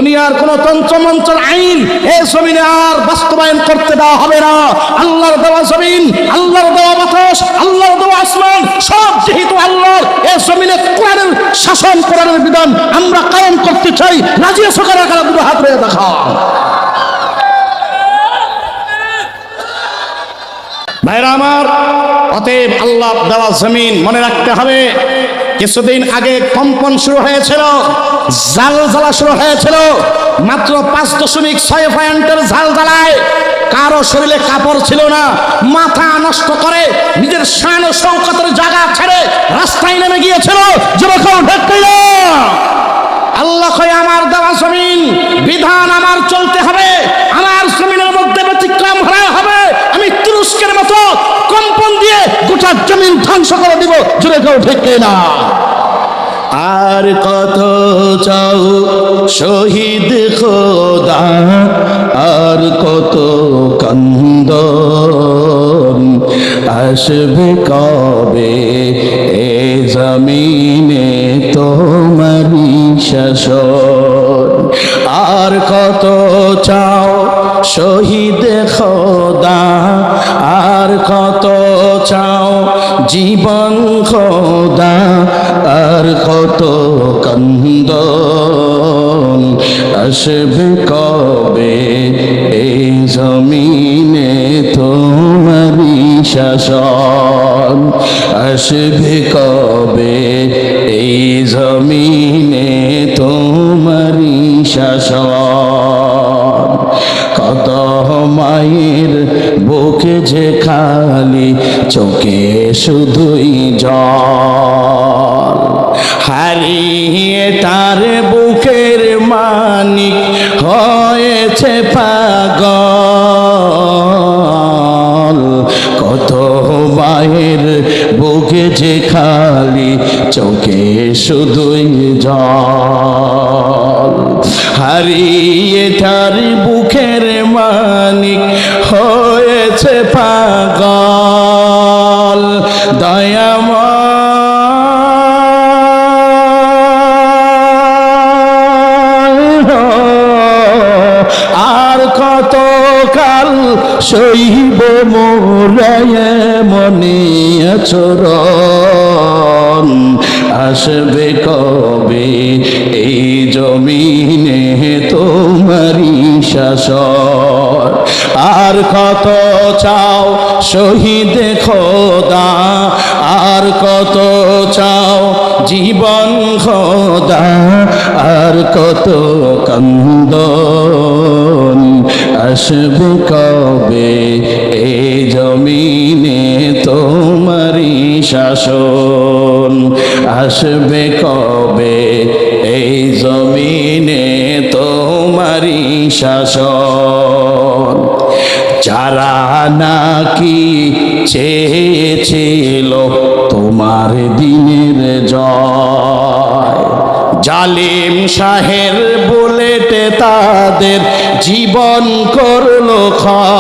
দুনিয়ার কোন তন্ত্রমন্ত্রের আইন এই জমিনে আর বাস্তবায়ন করতে দেওয়া হবে না। আল্লাহর দেওয়া জমিন, আল্লাহর দেওয়া বাতাস, আল্লাহর দেওয়া আসমান সব যেহেতু আল্লাহর, এই জমিনে কোরআনের শাসন, কোরআনের বিধান আমরা কায়েম করতে চাই। রাজি আছো কারা কারা? দুটো হাত রেখে দেখা। ভাইরা আমার, অতএব আল্লাহ দেওয়া জমিন মনে রাখতে হবে। কিছুদিন আগে কম্পন শুরু হয়েছিল, জালজালা শুরু হয়েছিল। মাত্র 5.6 পয়েন্টের জালজালায় কারো শরীরে কাপড় ছিল না, মাথা নষ্ট করে নিজের শান ও শৌকতের জায়গা ছেড়ে রাস্তায় নেমে গিয়েছিল। যুবকরা ঠিক না? আল্লাহ কয় আমার দেওয়া জমিন, বিধান আমার চলতে হবে, আমার জমিনের মধ্যে ব্যতিক্রম হরা হবে। আমি তুরস্কের মতো কম্পন দিয়ে গোটা জমিন ধ্বংস করে দিব। জোরে কেউ ঠিক না? আর কত চাও শহীদ খোদা, আর কত কান্দন, আসবে কবে এ জমিনে তোমারি শাসন। আর কত চাও শহীদ খোদা, আর কত চাও জীবন খোদা, আর কত কান্দন, আসবে কবে এই জমিনে তোমারি শাসন। আসবে কবে এই জমিনে তোমারি শাসন। কত মায়ের বুকে যে খালি, চোখে শুধুই জল, হারিয়ে তার বুকের মানিক হয়েছে পাগল। কত মায়ের বুকে যে খালি, চোখে শুধুই জল, হারিয়ে তার বুকের মানিক হয়েছে পাগল। দয়াময় আর কত কাল সইব মোরায় মনে আচরণ। আসবে কবে এই জমিনে তোমারি শাসন। আর কত চাও শহীদ খোদা, আর কত চাও জীবন খোদা, আর কত কান্দন, আসবে কবে এই জমিনে তোমারি শাসন। আসবে কবে এই জমিনে তোমারি শাসন। যারা নাকি চেয়েছিল তোমার দিনের জয়, জালিম শাহের বুলেটে তাদের জীবন করলো ক্ষয়।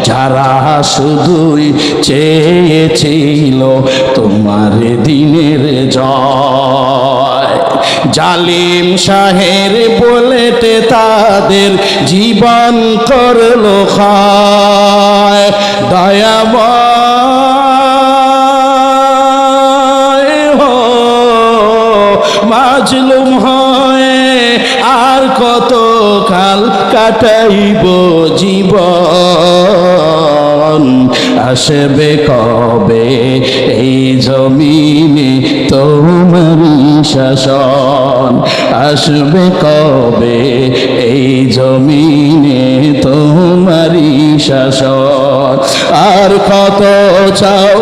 যারা শুধুই চেয়েছিল তোমার দিনের জয়, জালিম শাহের বুলেটে তাদের জীবন করলো ক্ষয়। দয়াময় মাজলুম হয়ে আর কত কাল কাটাইব জীবন। আসবে কবে এই জমিনে তোমারি শাসন। আসবে কবে এই জমিনে তোমারি শাসন। আর কত চাও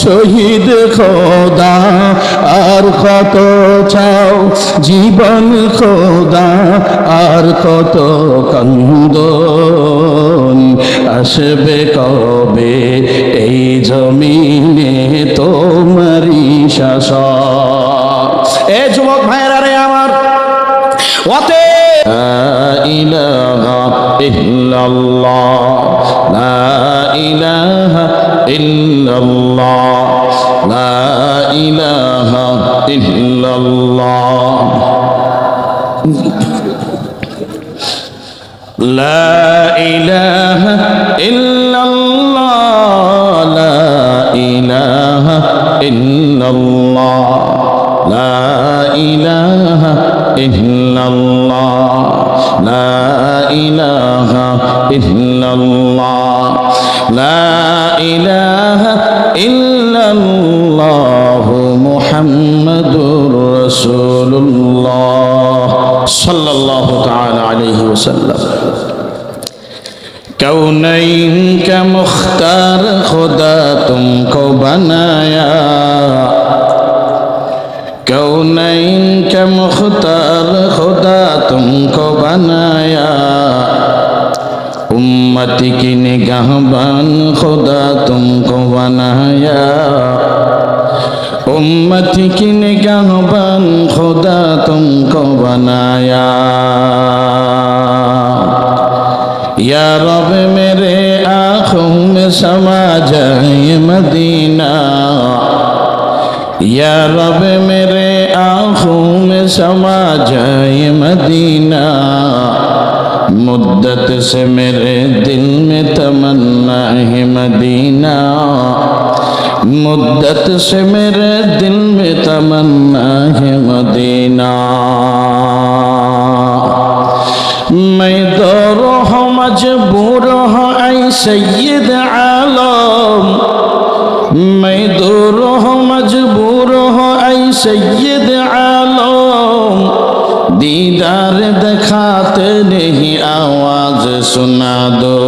শহীদ খোদা, আর কত চাও জীবন খোদা, আর কত কান্দন, আসবে কবে এই জমিনে তোমারি শাসন। এ যুবক ভাইরা রে আমার, ওতে লা ইলাহা ইল্লাল্লাহ, লা ইলাহা ইল্লাল্লাহ, লা ইলাহা ইল্লাল্লাহ। লা ইলাহা ইল্লাল্লাহ, লা ইলাহা ইল্লাল্লাহ, লা ইলাহা ইল্লাল্লাহ, লা ইলাহা ইল্লাল্লাহ, লা ইলাহা ইল্লাল্লাহ মুহাম্মাদুর রাসূলুল্লাহ সাল্লাল্লাহু তাআলা আলাইহি ওয়াসাল্লাম। कौनैन का मुख्तार खुदा तुमको बनाया, कौनैन का मुख्तार खुदा तुमको बनाया, उम्मती की निगाहबान खुदा तुमको बनाया, उम्मती की निगाहबान खुदा तुमको बनाया। या रब मेरे आँखों में समा जाए मदीना, या रब मेरे आँखों में समा जाए मदीना, मुद्दत से मेरे दिल में तमन्ना है मदीना, मुद्दत से मेरे दिल में तमन्ना है मदीना। मैं दौरों हूँ मजबूर हूँ ऐ सैयद आलम, मैं दूरों हूँ मजबूर हूँ ऐ सैयद आलम, दीदार दिखाते नहीं आवाज सुना दो,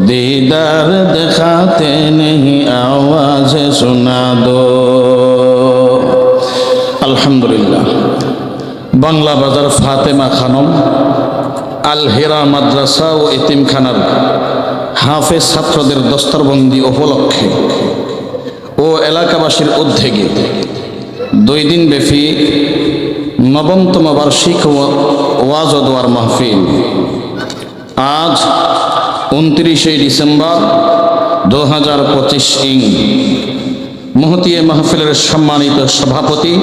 दीदार दिखाते नहीं आवाज सुना दो। अल्हम्दुलिल्लाह। বাংলা বাজার ফাতেমা খানম আল হেরা মাদ্রাসা ও এতিমখানার হাফেজ ছাত্রদের দস্তরবন্দি উপলক্ষে ও এলাকাবাসীর উদ্যোগে 2 দিন ব্যাপী 9তম বার্ষিক ওয়াজ ও দোয়ার মাহফিল আজ 29শে ডিসেম্বর 2025 ইং মহতিয়ে মাহফিলের সম্মানিত সভাপতি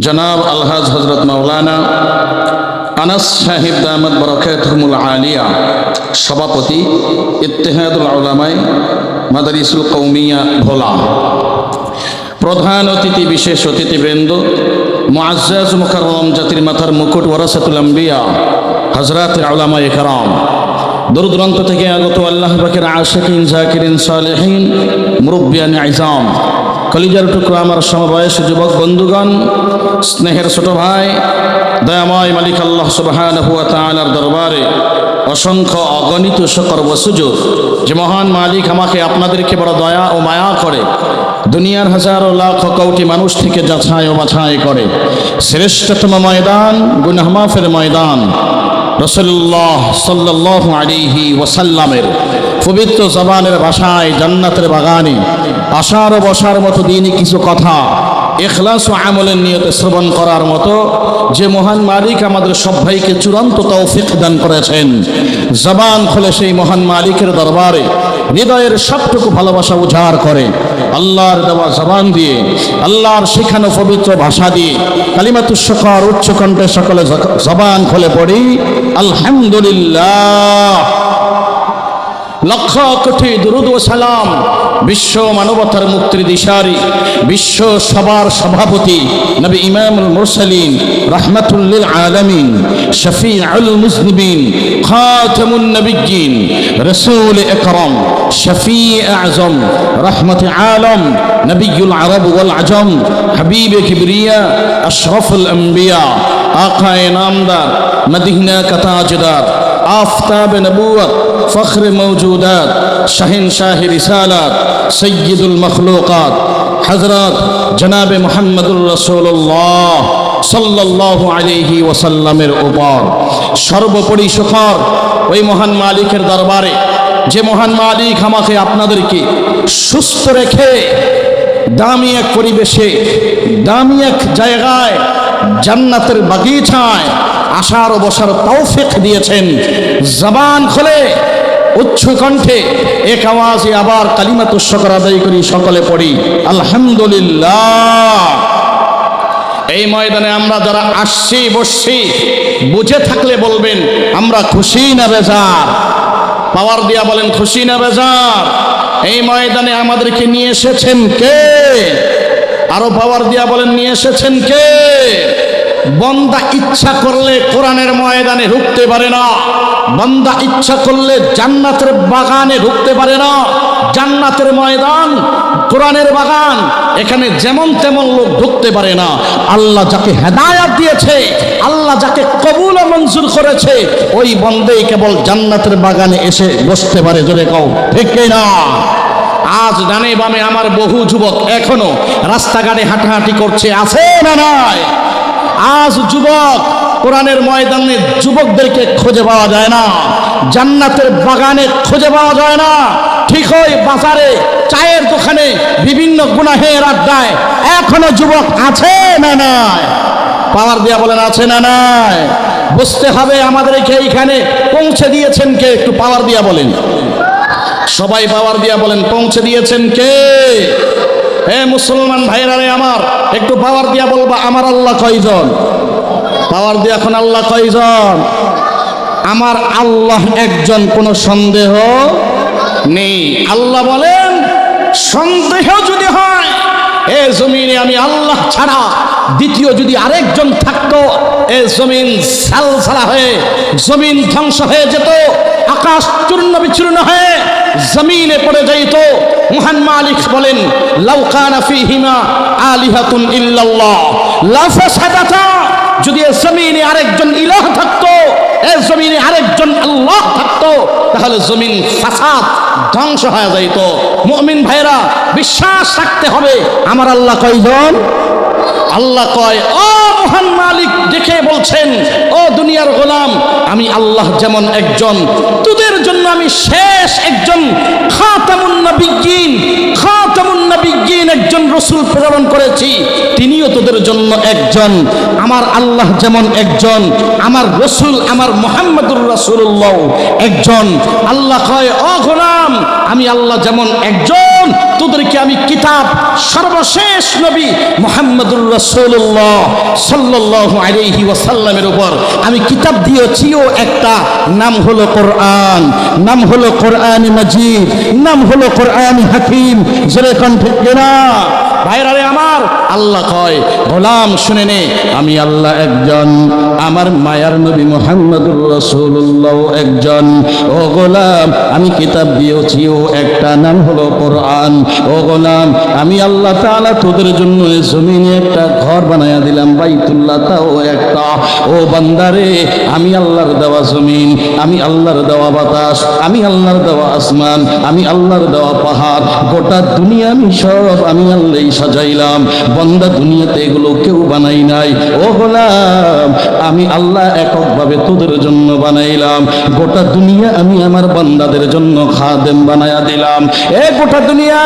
জনাব আলহাজ হজরত মাওলানা আনাস সাহেব দামাত বরকাতুহুল আলিয়া, সভাপতি ইত্তেহাদুল উলামায়ে মাদারিসুল কওমিয়া ভোলা, প্রধান অতিথি বিশেষ অতিথিবৃন্দ, মুআজ্জাজ মুকাররম জাতির মাথার মুকুট ওয়ারাসাতুল আম্বিয়া হযরত উলামায়ে কেরাম, দূর দূরান্ত থেকে আগত আল্লাহ পাকের আশিকিন জাকিরিন সালেহিন মুরব্বিয়ান ইজাম, কলিজার টুকরো আমার সমবয়সী যুবক বন্ধুগণ, স্নেহের ছোট ভাই, দয়াময় মালিক আল্লাহ সুবহানাহু ওয়া তাআলার দরবারে অসংখ্য অগণিত শুকর ও সুজুদ যে মহান মালিক আমাকে আপনাদেরকে বড় দয়া ও মায়া করে দুনিয়ার হাজারো লাখ কোটি মানুষ থেকে যাচাই ও বাছাই করে শ্রেষ্ঠতম ময়দান গুনাহ মাফের ময়দান রাসূলুল্লাহ সাল্লাল্লাহু আলাইহি ওয়াসাল্লামের পবিত্র জবানের ভাষায় জান্নাতের বাগানে আশার ও বসার মতো দিনই কিছু কথা ইখলাস ও আমলের নিয়তে শ্রবণ করার মতো যে মহান মালিক আমাদের সবাইকে চূড়ান্ত তৌফিক দান করেছেন, জবান খুলে সেই মহান মালিকের দরবারে হৃদয়ের সবটুকু ভালোবাসা উজাড় করে আল্লাহর দেওয়া জবান দিয়ে, আল্লাহর শেখানো পবিত্র ভাষা দিয়ে কালিমাতুশ শুকর উচ্চ কণ্ঠে সকলে জবান খুলে পড়ি আলহামদুলিল্লাহ। লক্ষ কোটি দুরুদ ও সালাম বিশ্ব মানবতার মুক্তির দিশারি, বিশ্ব সবার সভাপতি নবী ইমামুল মুরসালিন রাহমাতুল লিল আলামিন শফিউল মুজনিবিন খাতামুন নবিয়্যিন রাসূল আকরাম শফি আযম রাহমাতে আলম নবিয়ুল আরব ওয়াল আজম হাবিব কিবরিয়া আশরাফুল আম্বিয়া আকায়ে নামদার মদিনা কা তাজদার आफताब नबूवत फ़ख्र मौजूदात शहंशाह रिसालत सय्यदुल मखलूक़ात हज़रत जनाब मुहम्मदुर रसूलुल्लाह सल्लल्लाहु अलैहि वसल्लमेर ऊपर सर्वोपरि शुकर ওই মহান মালিকের দরবারে যে মহান মালিক আমাকে আপনাদেরকে সুস্থ রেখে দামি এক পরিবেশে দামি এক জায়গায় জান্নাতের বাগিচায় আশার ও বসার তৌফিক দিয়েছেন। জবান খুলে উচ্চ কণ্ঠে এক আওয়াজে আবার কালিমাতুশ শুকর আদায় করি, সকলে পড়ি আলহামদুলিল্লাহ। এই ময়দানে আমরা যারা আসছি বসছি, বুঝে থাকলে বলবেন আমরা খুশি না বেজার? পাওয়ার দিয়া বলেন খুশি না বেজার? এই ময়দানে আমাদেরকে নিয়ে এসেছেন কে? আরো পাওয়ার দিয়া বলেন নিয়ে এসেছেন কে? বান্দা ইচ্ছা করলে কোরআনের ময়দানে ঢুকতে পারে না, বান্দা ইচ্ছা করলে জান্নাতের বাগানে ঢুকতে পারে না। জান্নাতের ময়দান, কোরআনের বাগান, এখানে যেমন তেমন লোক ঢুকতে পারে না। আল্লাহ যাকে হেদায়াত দিয়েছে, আল্লাহ যাকে কবুল ও মঞ্জুর করেছে, ওই বান্দাই কেবল জান্নাতের বাগানে এসে বসতে পারে। জোরে কও ঠিক না? আজ ডানে বামে আমার বহু যুবক এখনো রাস্তাঘাটে হাঁটাহাঁটি করছে, আছে না নাই? আজ যুবক কোরআনের ময়দানে যুবকদেরকে খুঁজে পাওয়া যায় না, জান্নাতের বাগানে খুঁজে পাওয়া যায় না। ঠিক ওই বাজারে চায়ের দোকানে বিভিন্ন গুনাহের আড্ডায় এখনো যুবক আছে না নাই? পাওয়ার দিয়া বলেন আছে না নাই? বুঝতে হবে আমাদেরকে এইখানে পৌঁছে দিয়েছেন কে? একটু পাওয়ার দিয়া বলেন, সবাই পাওয়ার দিয়া বলেন পৌঁছে দিয়েছেন কে? হে মুসলমান ভাইরা রে আমার, একটু পাওয়ার দিয়া বলবা আমার আল্লাহ কয়জন? পাওয়ার দিয়া এখন আল্লাহ কয়জন? আমার আল্লাহ একজন, কোনো সন্দেহ নেই। আল্লাহ বলেন সন্দেহ যদি হয় এ জমিনে আমি আল্লাহ ছাড়া দ্বিতীয় যদি আরেকজন থাকতো, এ জমিন সালসালা হয়ে জমিন ধ্বংস হয়ে যেত, আকাশ চূর্ণ বিচূর্ণ হয়ে জমিনে পড়ে যাইত। মহান মালিক বলেন লাউ কানা ফীহিমা আলিহাতুন ইল্লাল্লাহ লাফাসাদাতা, যদি এ জমিনে আরেকজন ইলাহ থাকতো, এ জমিনে আরেকজন আল্লাহ থাকতো, তাহলে জমিন ফাসাদ ধ্বংস হয়ে যাইত। মুমিন ভাইরা বিশ্বাস রাখতে হবে আমার আল্লাহ কয়জন? আল্লাহ কয় ও মহান মালিক দেখে বলছেন, ও দুনিয়ার গোলাম, আমি আল্লাহ যেমন একজন, তোদের জন্য আমি শেষ একজন খাতামুন নবিয়্যিন, খাতামুন নবিয়্যিন একজন রাসূল প্রেরণ করেছি, তিনিও তোদের জন্য একজন। আমার আল্লাহ যেমন একজন, আমার রাসূল আমার মুহাম্মদুর রাসূলুল্লাহ একজন। আল্লাহ কয় ও গোলাম, আমি আল্লাহ যেমন একজন, তোদেরকে আমি কিতাব সর্বশেষ নবী মুহাম্মদুর রাসূলুল্লাহ সাল্লাল্লাহু আলাইহি ওয়াসাল্লামের উপর আমি কিতাব দিয়েছিও একটা, নাম হলো কোরআন, নাম হলো কোরআন মাজিদ, নাম হলো কোরআন হাকিম। জোরে কোন ঠিক না ভাইরা রে আমার? আল্লাহ কয় গোলাম শুনে নে, আমি আল্লাহ একজন, আমার মায়ার নবী মুহাম্মদুর রাসূলুল্লাহ একজন। ও গোলাম আমি কিতাব দিয়েছিও একটা, নাম হলো কোরআন। ও গোলাম আমি আল্লাহ তাআলা তোদের জন্য জমিনে একটা ঘর বানায়া দিলাম, বাইতুল্লাহ, তাও একটা। ও বান্দারে আমি আল্লাহর দেওয়া জমিন, আমি আল্লাহর দেওয়া বাতাস, আমি আল্লাহর দেওয়া আসমান, আমি আল্লাহর দেওয়া পাহাড়, গোটা দুনিয়া আমি সব আমি আল্লাহই সাজাইলাম। বান্দা দুনিয়াতে এগুলো কেউ বানাই নাই। ও গোলাম আমি আল্লাহ এককভাবে তোদের জন্য বানাইলাম, গোটা দুনিয়া আমি আমার বান্দাদের জন্য খাদেম বানায়া দিলাম। এ গোটা দুনিয়া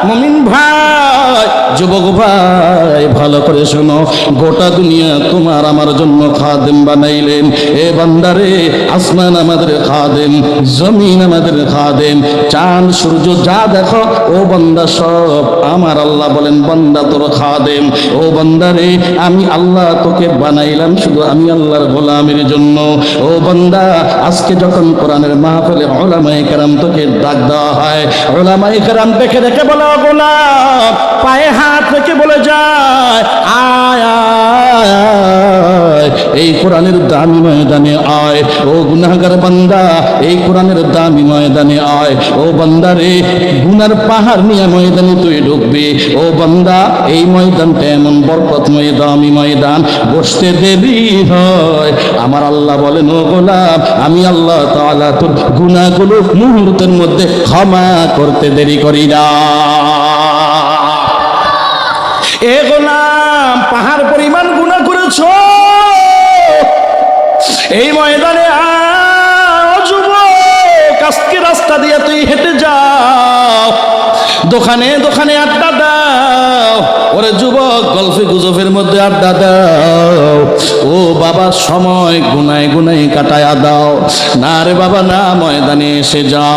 মুমিন ভাই, যুবক ভাই ভালো করে শোনো, গোটা দুনিয়া তোমার আমার জন্য খাদেম বানাইলেন। এ বান্দারে আসমান আমাদের খাদেম, জমিন আমাদের খাদেম, চাঁদ সূর্য যা দেখো ও বান্দা সব আমার আল্লাহ বলেন বান্দা তোর খাদেম। ও বান্দারে আমি আল্লাহ তোকে বানাইলাম শুধু আমি আল্লাহর গোলামের জন্য। ও বান্দা আজকে যখন কোরআনের মাহফিলে উলামায়ে কেরাম তোকে ডাক দেওয়া হয়, উলামায়ে কেরাম দেখে দেখে বলে গোলাম, পায়ে হাত রেখে বলে যায় আয় আয় এই কোরআনের দামি ময়দানে আয়। ও গুনাহগার বান্দা এই কোরআনের দামি ময়দানে আয়। ও বান্দা রে গুনার পাহাড় নিয়ে ময়দানে তুই ঢুকবি। ও বান্দা এই ময়দানটা এমন বরকতময় দামি ময়দান, বসতে দেরি হয়। আমার আল্লাহ বলেন ও গোলাম আমি আল্লাহ তাআলা তোর গুনাহগুলো মুহূর্তের মধ্যে ক্ষমা করতে দেরি করি না। এ গোলাম পাহাড় পরিমাণ গুনাহ করেছো, এই ময়দানে যুবক আজকে রাস্তা দিয়ে তুই হেঁটে যাও, দোকানে দোকানে আড্ডা দাও, ওরে যুবক গল্পে গুজবের মধ্যে আড্ডা দাও, ও বাবা সময় গুনায় গুনায় কাটায়া দাও। না রে বাবা না, ময়দানে এসে যা।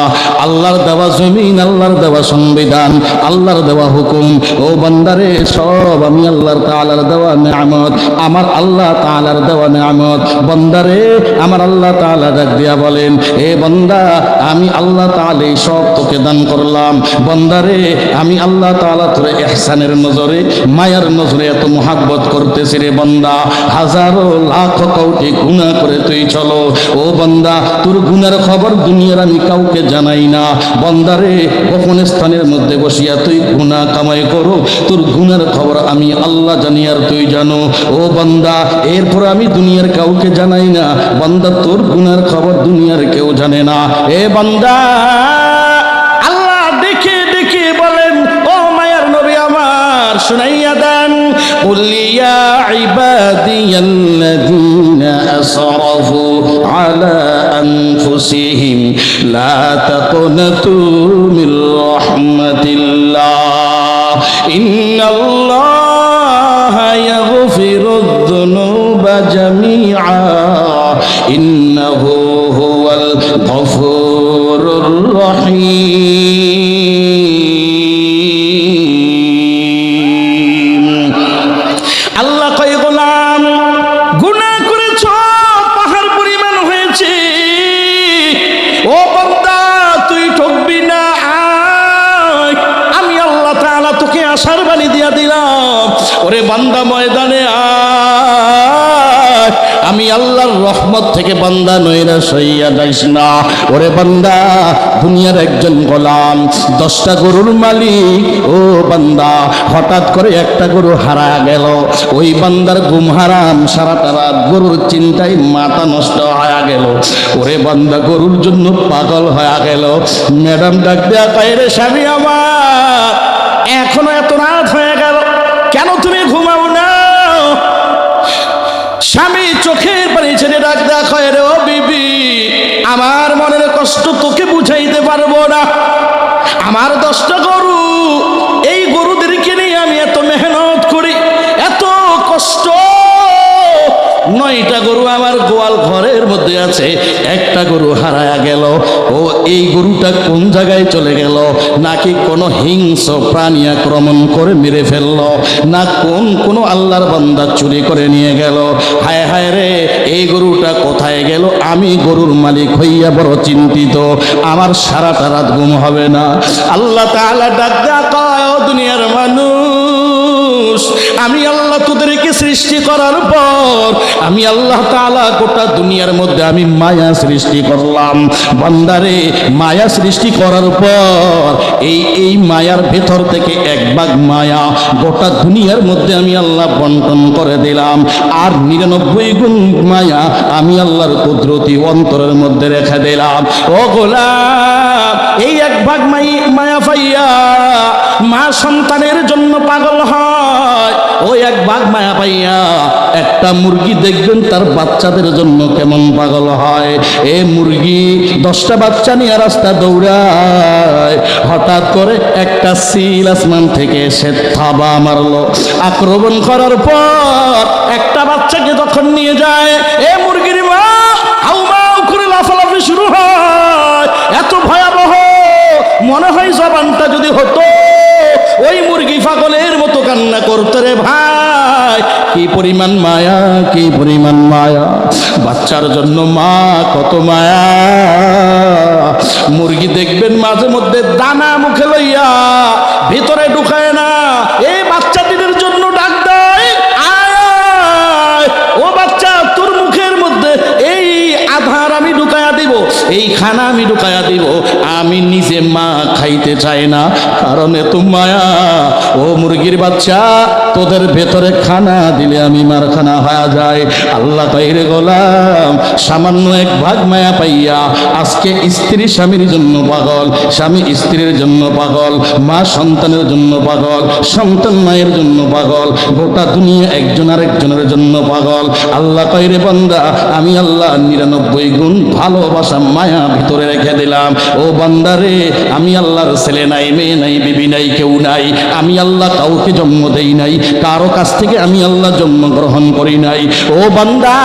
আল্লাহর দেওয়া জমিন, আল্লাহর দেওয়া সংবিধান, আল্লাহর দেওয়া হুকুম, ও বান্দারে সব আমি আল্লাহর তাআলার দেওয়া নেয়ামত, আমার আল্লাহ তাআলার দেওয়া নেয়ামত। বান্দারে আমার আল্লাহ তাআলা ডাক দিয়া বলেন, এ বান্দা আমি আল্লাহ তাআলা সব তোকে দান করলাম। বান্দারে আমি আল্লাহ তাআলা তোর ইহসানের নজরে, মায়ার নজরে এত মহাব্বত করতেছি রে বান্দা। হাজারো লাখ কোটি গুনাহ করে তুই চলো, ও বান্দা তোর গুনার খবর দুনিয়ার আমি কাউকে জানাই না। বান্দারে গোপন স্থানের মধ্যে বসিয়া তুই গুনাহ কামাই করো, তোর গুনার খবর আমি আল্লাহ জানি আর তুই জানো। ও বান্দা এরপর আমি দুনিয়ার কাউকে জানাই না। বান্দা তোর গুনার খবর দুনিয়ার কেউ জানে না। এ বান্দা আল্লাহ দেখে দেখে বলেন, ও মায়ার নবী আমার শুনাইয়া দেন, কুল ইয়া ইবাদিয়াল্লাযীনা আসরাফু আলা আনফুসিহিম লা তাকনাতু মির রাহমাতিল্লাহ ইন্নাল্লাহা ইয়াগফিরুয যুনুবা জামিআ ইন্নাহু হুয়াল গফুরুর রহিম। আল্লাহ কয় গোলাম গুনাহ করেছ, পাহাড় পরিমাণ হয়েছে, ও বান্দা তুই ঠকবি না, আয় আমি আল্লাহ তাআলা তোকে আশার বাণী দিয়া দিলাম। ওরে বান্দা ময়দানে আয়, আমি আল্লাহর রহমত থেকে বান্দা নইরা সইয়া যাইস না। ওরে বান্দা দুনিয়ার একজন গোলাম, 10টা গরুর মালিক। ও বান্দা হঠাৎ করে একটা গরু হারায়া গেল, ওই বান্দার ঘুম হারাম, সারাটা রাত গরুর চিন্তায় মাথা নষ্ট হয়ে গেল। ওরে বান্দা গরুর জন্য পাগল হয়ে গেল। ম্যাডাম ডাক দেয়া কয়, রে স্বামী আমার এখনো এত রাত হয়ে গেল, কেন তুমি ঘুমাও না? স্বামী চোখের পানি ছেড়ে ডাক দেয়া কয়, রে ও বিবি আমার মনের কষ্ট তোকে বুঝাইতে পারবো না। আমার 10টা গরু, এই গরুদেরকে নিয়ে আমি এত মেহনত করি, এত কষ্ট। 9টা গরু আমার গোয়াল ঘরের মধ্যে আছে, একটা গরু হারায়া গেল। ও এই গরুটা কোন জায়গায় চলে গেল? নাকি কোনো হিংস্র প্রাণী আক্রমণ করে মেরে ফেললো, না কোনো আল্লাহর বান্দা চুরি করে নিয়ে গেল? হায় হায় রে, এই গরুটা কোথায় গেল? আমি গরুর মালিক হইয়া বড় চিন্তিত, আমার সারাটা রাত ঘুম হবে না। আল্লাহ তাআলা ডাক দেয়া কয়, ও দুনিয়ার মানুষ, আমি আল্লাহ তোদেরকে সৃষ্টি করার পর আমি আল্লাহ তাআলা গোটা দুনিয়ার মধ্যে আমি মায়া সৃষ্টি করলাম। বান্দারে মায়া সৃষ্টি করার পর এই মায়ার ভেতর থেকে 1 ভাগ মায়া গোটা দুনিয়ার মধ্যে আমি আল্লাহ বন্টন করে দিলাম, আর 99 গুণ মায়া আমি আল্লাহর কুদরতি অন্তরের মধ্যে রেখে দিলাম। ও গোলাম এই 1 ভাগ মায়া পাইয়া মা সন্তানের জন্য পাগল হয়, ওই 1 ভাগ মায়া পাইয়া একটা মুরগি দেখবেন তার বাচ্চাদের জন্য কেমন পাগল হয়। এ মুরগি 10টা বাচ্চা নিয়ে রাস্তা দৌড়ায়, হঠাৎ করে একটা সিল আসমান থেকে এসে থাবা মারলো। আক্রমণ করার পর একটা বাচ্চাকে যখন নিয়ে যায়, এ মুরগির মা হাউমাউ করে লাফালাফি শুরু হয়। এত ভয়াবহ, মনে হয় জবানটা যদি হতো ওই মুরগি পাগলের মতো কান্না করতে। রে ভাই কি পরিমাণ মায়া, কি পরিমাণ মায়া! বাচ্চার জন্য মা কত মায়া। মুরগি দেখবেন মাঝে মধ্যে দানা মুখে লইয়া ভিতরে ঢুকায় না, এই বাচ্চাটির জন্য ডাক দেয়, আয় ও বাচ্চা তোর মুখের মধ্যে এই আধার আমি ঢুকায়া দিব, এই খানা আমি ঢুকায়া দিব। আমি নিজে মা খাইতে চাই না, কারণ এত মায়া। ও মুরগির বাচ্চা তোদের ভেতরে খানা দিলে আমি মার খানা হয়ে যায়। আল্লাহ কইরে গোলাম সামান্য 1 ভাগ মায়া পাইয়া আজকে স্ত্রী স্বামীর জন্য পাগল, স্বামী স্ত্রীর জন্য পাগল, মা সন্তানের জন্য পাগল, সন্তান মায়ের জন্য পাগল, গোটা দুনিয়া একজন আরেকজনের জন্য পাগল। আল্লাহ কইরে বান্দা আমি আল্লাহ 99 গুণ ভালোবাসা মায়া ভিতরে রেখে দিলাম। ও বান্দারে আমি আল্লাহ আল্লাহর ছেলে নাই, মেয়ে নাই, বিবি নাই, কেউ নাই। আমি আল্লাহ কাউকে জন্ম দেই নাই, কারো কাছ থেকে আমি আল্লাহ জন্মগ্রহণ করি নাই। ও বান্দা,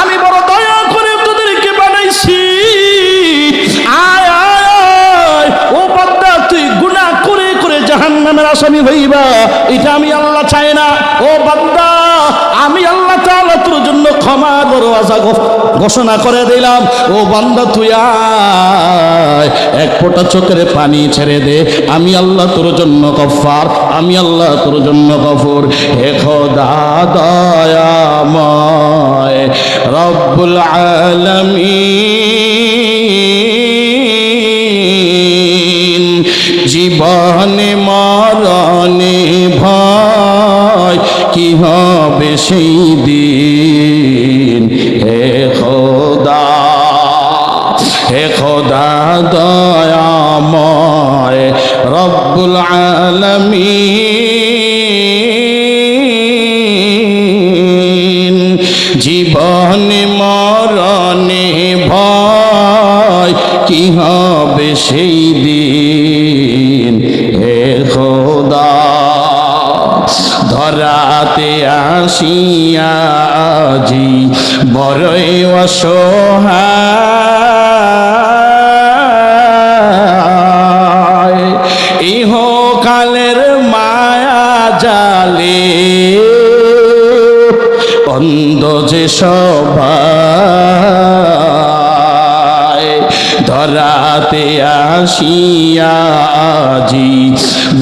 আমি বড় দয়া করে তোদেরকে বানাইছি। আয় আয় আয়, ও বান্দা, তুই গুনাহ করে করে জাহান্নামের আসামি হইবা, এটা আমি আল্লাহ চাই না। ও বান্দা, আমি আল্লাহ তাআলা তোর জন্য ক্ষমার দরওয়াজা ঘোষণা করে দিলাম। ও বান্দা, তুই আয়, এক ফোঁটা চোখের পানি ছেড়ে দে, আমি আল্লাহ তোর জন্য গফফার, আমি আল্লাহ তোর জন্য গফুর। হে খোদা দয়াময় রব্বুল আলামিন, জীবনে মরণে ভয় কি হবে সেই দিন। হে খোদা, হে খোদা দয়াময় রব্বুল আলামিন, জীবনে মরণে ভয় কি হবে সেই দিন। হে খোদা, ধরাতে আসিয়া আজি বড়ই অসহায়, ইহকালের মায়া জালে অন্ধ যে সবাই। ধরাতে আসিয়া আজি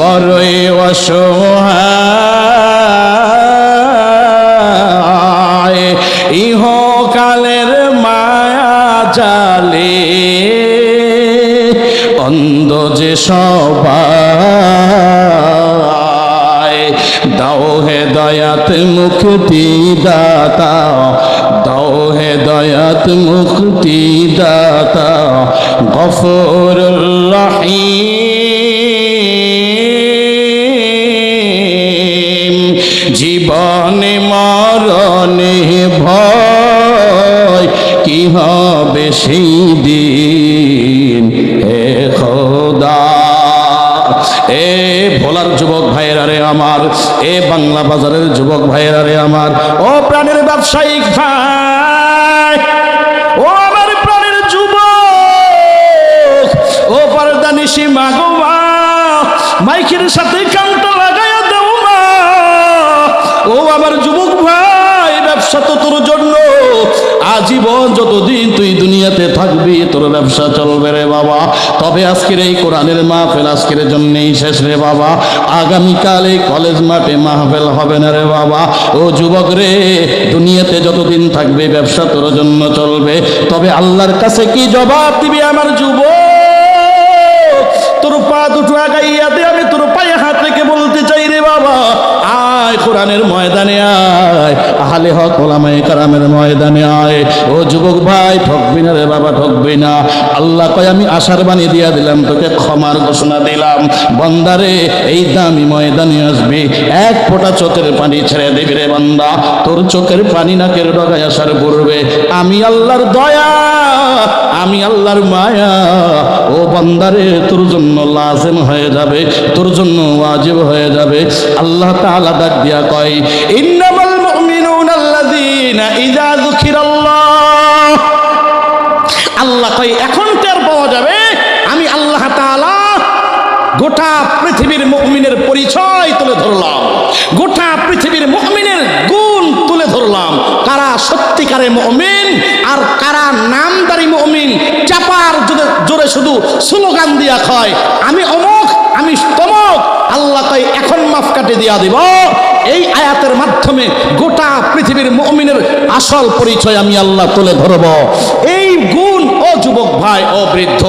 বড়ই অসহায়, ইহকালের মায়া জালে অন্ধ যে সবাই। দাও হে দয়াত মুক্তি দাতা, দাও হে দয়াত মুক্তি দাতা, গফুরুর রহিম, জীবনে মরণে ভয় কি হবে সেই দিন। হে খোদা, এ ভোলার যুবক ভাইয়েরা রে আমার, এ বাংলা বাজারের যুবক ভাইয়েরা রে আমার, ও প্রাণের ব্যবসায়িক ভাই, ও আমার প্রাণের যুবক, ও পর্দানিশি মা গো মা, মাইকের সাথে কানটা লাগাইয়া দেও মা। ও আমার যুবক ভাই, ব্যবসা তো তোর জন্য আজীবন, যতদিন তুই দুনিয়াতে থাকবি তোর ব্যবসা চলবে রে বাবা। তবে আজকের এই কোরআনের মাহফিল আজকের জন্যই শেষ রে বাবা। আগামীকাল এই কলেজ মাঠে মাহফিল হবে না রে বাবা। ও যুবক রে, দুনিয়াতে যতদিন থাকবে ব্যবসা তোর জন্য চলবে, তবে আল্লাহর কাছে কি জবাব দিবি আমার যুবক? তোর পা দুটো আগাইয়া দে, আমি তোর পায়ে হাত রেখে বলতে চাই রে বাবা, আয় কোরআনের ময়দানে আয়, আহলে হক ওলামায়ে কেরামের ময়দানে আয়। ও যুবক ভাই, ঠকবি না রে বাবা, ঠকবি না। আল্লাহ কয় আমি আশার বাণী দিয়া দিলাম, তোকে ক্ষমার ঘোষণা দিলাম। বান্দারে, এই দামি ময়দানে আসবি, এক ফোঁটা চোখের পানি ছেড়ে দিবি রে বান্দা। তোর চোখের পানি নাকের ডগায় আসার পূর্বে আমি আল্লাহর দয়া, আমি আল্লাহর মায়া, ও বান্দারে তোর জন্য লাজিম হয়ে যাবে, তোর জন্য ওয়াজিব হয়ে যাবে। আল্লাহ তাআলা ডাক দিয়া কয়, ইন্নামাল মুমিনুনা আল্লাযীনা ইযা যুকিরাল্লাহ। আল্লাহ কয় এখন টের পাওয়া যাবে আমি আল্লাহ তাআলা গোটা পৃথিবীর মুমিনের পরিচয় তুলে ধরলাম, গোটা পৃথিবীর মুমিনের গুণ তুলে ধরলাম। কারা সত্যিকারে মুমিন আর কারা নামদারি মুমিন, চাপার জোরে শুধু স্লোগান দিয়া কয় আমি অমুক, আমি তমুক। আল্লাহ কয় এখন মাফ কাটে দিয়া দিব। এই আয়াতের মাধ্যমে গোটা পৃথিবীর মুমিনের আসল পরিচয় আমি আল্লাহ তুলে ধরব। এই গুণ, ও যুবক ভাই, ও বৃদ্ধ,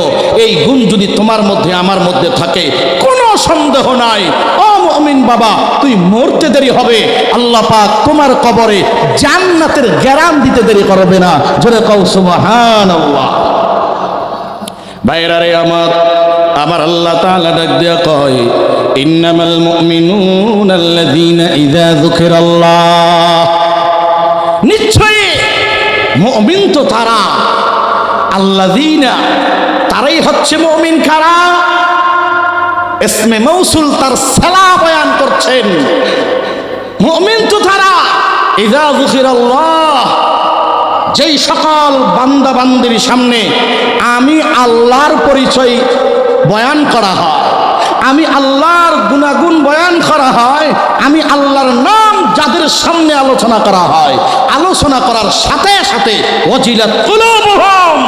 এই গুণ যদি তোমার মধ্যে আমার মধ্যে থাকে, কোনো সন্দেহ নাই, ও মুমিন বাবা, তুই মরতে দেরি হবে, আল্লাহ পাক তোমার কবরে জান্নাতের গ্যারান্টি দিতে দেরি করবে না। জোরে কও সুবহানাল্লাহ। ভাইরা রে আমার, আমার আল্লাহ তাআলা ডাক দিয়া কয়, ইন্নামাল মুমিনুনা আল্লাযীনা ইযা যুকিরাল্লাহ, নিশ্চয়ই মুমিন তো তারা, আল্লাযীনা, তারাই হচ্ছে মুমিন। কারা? ইসমে মৌসুল তার সালা বয়ান করছেন। মুমিন তো তারা ইযা যুকিরাল্লাহ, যেই সকল বান্দা বান্দির সামনে আমি আল্লাহর পরিচয় বয়ান করা হয়, আমি আল্লাহর গুণাগুণ বয়ান করা হয়, আমি আল্লাহর নাম যাদের সামনে আলোচনা করা হয়, আলোচনা করার সাথে সাথে ওয়াজিলাত কুলুবুহুম,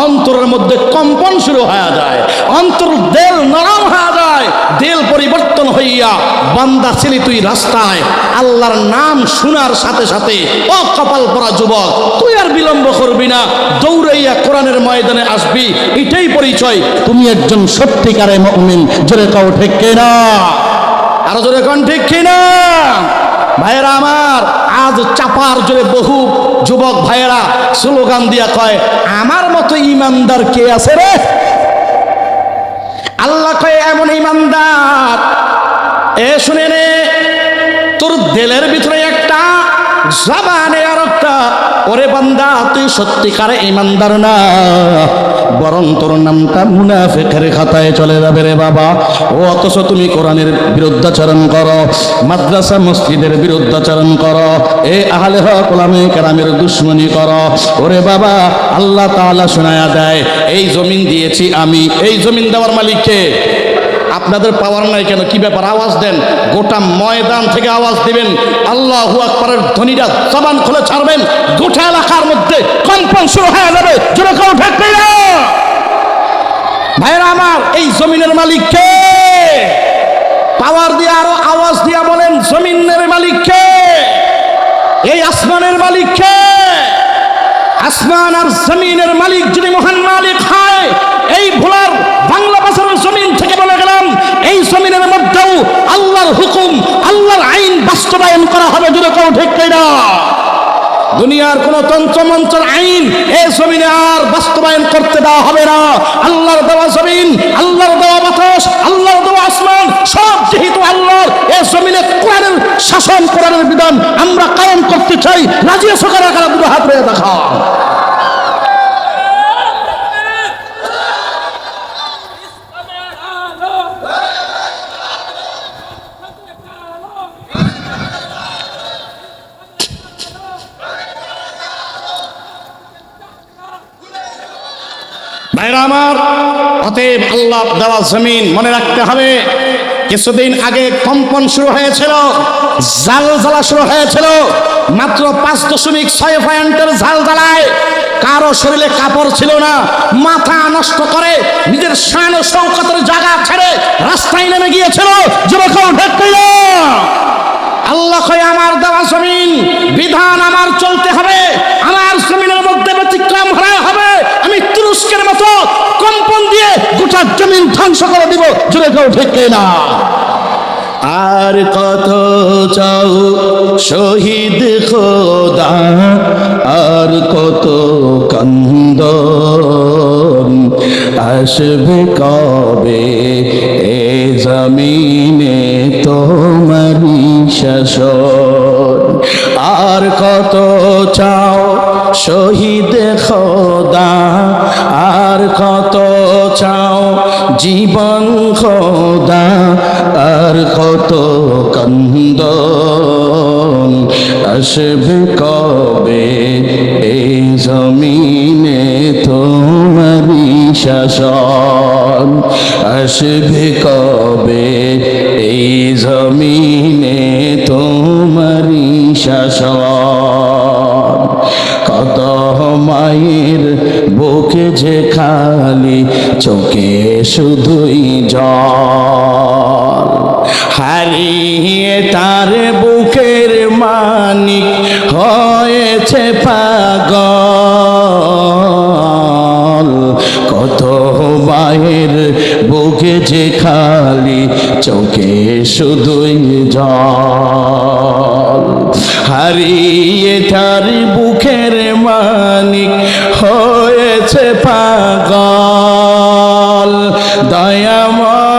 অন্তরের মধ্যে কম্পন শুরু হয়ে যায়, অন্তর দেল নরম হয়ে যায়, দেল পরিবর্তন হইয়া বান্দা ছেলে তুই রাস্তায় আল্লাহর নাম শোনার সাথে সাথে ও কপাল পরা যুবক, তুই আর বিলম্ব করবি না, দৌড়াইয়া কোরআনের ময়দানে আসবি, এটাই পরিচয় তুমি একজন সত্যিকারের মুমিন। জোরে কও ঠিক কিনা? আরো জোরে কোন ঠিক কিনা? ভাইয়েরা আমার, আজ চাপার জোরে বহু যুবক ভাইয়েরা স্লোগান দিয়া কয়, আমার মতো ইমানদার কে আছে রে? আল্লাহ কয় এমন ইমানদার, এ শুনে নে, তোর দিলের ভিতরে একটা, জবানে আর একটা, ওরে বান্দা তুই সত্যিকারে ইমানদার না, বরং তোর নামটা মুনাফিকের খাতায় চলে যাবে রে বাবা। ও অথচ তুমি কোরআনের বিরুদ্ধাচরণ করো, মাদ্রাসা মসজিদের বিরুদ্ধাচরণ করো, এ আহলে হক ওলামে কেরামের দুশ্মনী করো, ওরে বাবা আল্লাহ তাআলা শোনায়া দেয়, এই জমিন দিয়েছি আমি, এই জমিন দেওয়ার মালিক কে? আপনাদের পাওয়ার নাই কেন? কি ব্যাপার? আওয়াজ দেন, গোটা ময়দান থেকে আওয়াজ দিবেন, আল্লাহু আকবারের ধ্বনিটা জবান খুলে ছাড়বেন, গোটা এলাকার মধ্যে কম্পন শুরু হয়ে যাবে। জোরে কেউ ঠেকবে না? ভাইরা আমার, এই জমিনের মালিক কে? পাওয়ার দিয়ে আরো আওয়াজ দিয়া বলেন, জমিনের মালিক কে? এই আসমানের মালিক কে? আসমান আর জমিনের মালিক যদি মহান মালিক হয়, এই ভোলার বাংলা ভাষার জমিন থেকে বলে গেলাম, এই জমিনের মধ্যেও আল্লাহর হুকুম, আল্লাহর আইন বাস্তবায়ন করা হবে। যদি কেউ ঠিক না, দুনিয়ার কোন তন্ত্রমন্ত্রের আইন এই জমিনে আর বাস্তবায়ন করতে দেওয়া হবে না। আল্লাহর দেওয়া জমিন, আল্লাহর দেওয়া বাতাস, আল্লাহর দেওয়া আসমান, সব যেহেতু আল্লাহর, এই জমিনে কোরআনের শাসন, কোরআনের বিধান আমরা কায়েম করতে চাই। রাজি আছো কারা কারা? দুটো হাত রেখে দেখা। ভাইরা আমার, অতএব আল্লাহ দেওয়া জমিন মনে রাখতে হবে। কিছুদিন আগে কম্পন শুরু হয়েছিল, জালজালা শুরু হয়েছিল, মাত্র 5.6 পয়েন্টের জালজালায় কারো শরীরে কাপড় ছিল না, মাথা নষ্ট করে নিজের শান ও শৌকতের জায়গা ছেড়ে রাস্তায় নেমে গিয়েছিল। যুবক ঢেকে না, আল্লাহ কয় আমার দেওয়া জমিন, বিধান আমার চলতে হবে, আমার জমিনের মধ্যে ব্যতিক্রম হয়ে হবে। আমি তুরস্কের মতো কম্পন দিয়ে গোটা জমিন ধ্বংস করে দিব। জোরে কেউ ঠেকে না। আর কত চাও শহীদ খোদা, আর কত কান্দন, আসবে কবে এ জমিনে তোমারি শাসন। আর কত চাও শহীদ খোদা, আর কত চাও জীবন খোদা, আর কত কান্দন, আসবে কবে এই জমিনে তোমারি শাসন। আসবে কবে এই জমিনে তোমারি শাসন। কত মায়ের বুকে যে খালি, চোখে শুধুই জল, হারিয়ে তার বুকের মানিক হয়েছে পাগল। কত মায়ের বুকে যে খালি, চোখে শুধুই জল, হারিয়ে তার বুকের মানিক হয়েছে পাগল। দয়াময়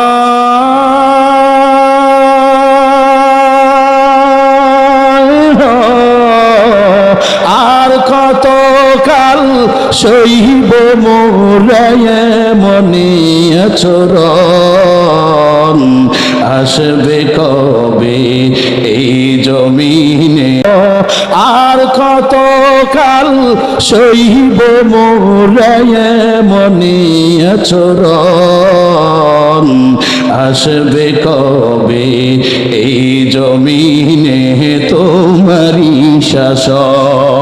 আর কত কাল সইব মোরায়ে মনে আচরণ আসবে কবে এই জমিনে আর কত কাল সইব মোরায়ে মনে আচরণ আসবে কবে এই জমিনে তোমারি শাসন